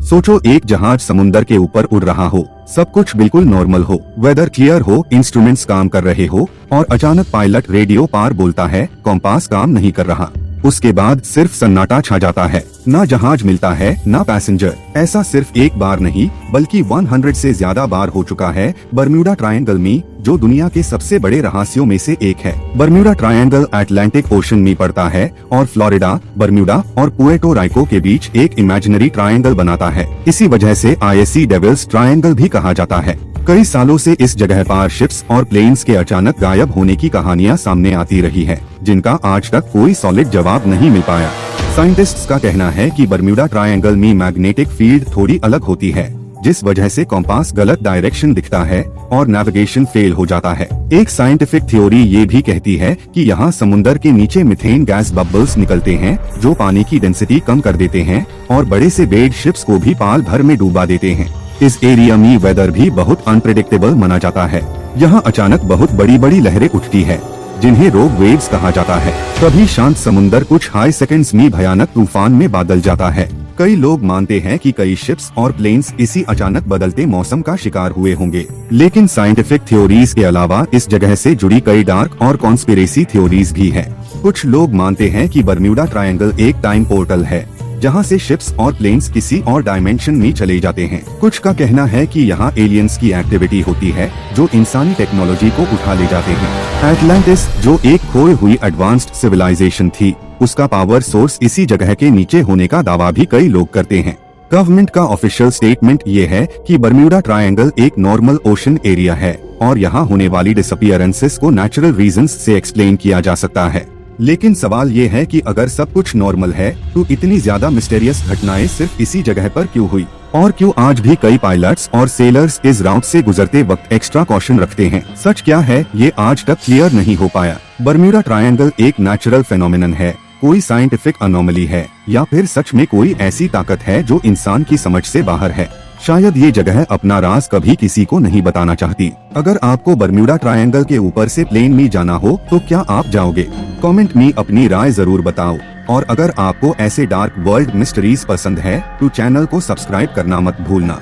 सोचो एक जहाज समुंदर के ऊपर उड़ रहा हो, सब कुछ बिल्कुल नॉर्मल हो, वेदर क्लियर हो, इंस्ट्रूमेंट्स काम कर रहे हो और अचानक पायलट रेडियो पार बोलता है कंपास काम नहीं कर रहा। उसके बाद सिर्फ सन्नाटा छा जाता है, ना जहाज मिलता है ना पैसेंजर। ऐसा सिर्फ एक बार नहीं बल्कि 100 से ज्यादा बार हो चुका है बर्म्यूडा ट्रायंगल में, जो दुनिया के सबसे बड़े रहस्यों में से एक है। बर्म्यूडा ट्रायंगल अटलांटिक ओशन में पड़ता है और फ्लोरिडा, बर्म्यूडा और पुएर्टो राइको के बीच एक इमेजिनरी ट्रायंगल बनाता है। इसी वजह से ISE डेविल्स ट्रायंगल भी कहा जाता है। कई सालों से इस जगह पर शिप्स और प्लेन्स के अचानक गायब होने की कहानियां सामने आती रही है, जिनका आज तक कोई सॉलिड जवाब नहीं मिल पाया। साइंटिस्ट्स का कहना है कि बर्म्यूडा ट्रायंगल में मैग्नेटिक फील्ड थोड़ी अलग होती है, जिस वजह से कंपास गलत डायरेक्शन दिखता है और नेविगेशन फेल हो जाता है। एक साइंटिफिक थ्योरी ये भी कहती है कि यहाँ समुंदर के नीचे मीथेन गैस बबल्स निकलते हैं, जो पानी की डेंसिटी कम कर देते हैं और बड़े से बेड शिप्स को भी पाल भर में डूबा देते हैं। इस एरिया में वेदर भी बहुत अनप्रेडिक्टेबल माना जाता है। यहाँ अचानक बहुत बड़ी बड़ी लहरें उठती है, जिन्हें रोग वेव्स कहा जाता है। कभी शांत समुंदर कुछ हाई सेकंड्स में भयानक तूफान में बदल जाता है। कई लोग मानते हैं कि कई शिप्स और प्लेन्स इसी अचानक बदलते मौसम का शिकार हुए होंगे। लेकिन साइंटिफिक थ्योरीज के अलावा इस जगह से जुड़ी कई डार्क और कॉन्स्पिरेसी थ्योरीज भी है। कुछ लोग मानते हैं कि बर्म्यूडा ट्रायंगल एक टाइम पोर्टल है, जहां से शिप्स और प्लेन्स किसी और डायमेंशन में चले जाते हैं। कुछ का कहना है कि यहाँ एलियंस की एक्टिविटी होती है, जो इंसानी टेक्नोलॉजी को उठा ले जाते हैं। एटलांटिस, जो एक खोई हुई एडवांस्ड सिविलाइजेशन थी, उसका पावर सोर्स इसी जगह के नीचे होने का दावा भी कई लोग करते हैं। गवर्नमेंट का ऑफिशियल स्टेटमेंट ये है कि बर्म्यूडा ट्रायंगल एक नॉर्मल ओशन एरिया है और यहाँ होने वाली डिसअपीयरेंसेस को नेचुरल रीजंस से एक्सप्लेन किया जा सकता है। लेकिन सवाल ये है कि अगर सब कुछ नॉर्मल है तो इतनी ज्यादा मिस्टीरियस घटनाएं सिर्फ इसी जगह पर क्यों हुई, और क्यों आज भी कई पायलट्स और सेलर्स इस राउट से गुजरते वक्त एक्स्ट्रा कॉशन रखते हैं। सच क्या है ये आज तक क्लियर नहीं हो पाया। बर्म्यूडा ट्रायंगल एक नेचुरल फेनोमेनन है, कोई साइंटिफिक अनोमली है, या फिर सच में कोई ऐसी ताकत है जो इंसान की समझ से बाहर है। शायद ये जगह अपना राज कभी किसी को नहीं बताना चाहती। अगर आपको बर्म्यूडा ट्रायंगल के ऊपर से प्लेन में जाना हो तो क्या आप जाओगे? कमेंट में अपनी राय जरूर बताओ। और अगर आपको ऐसे डार्क वर्ल्ड मिस्ट्रीज पसंद है तो चैनल को सब्सक्राइब करना मत भूलना।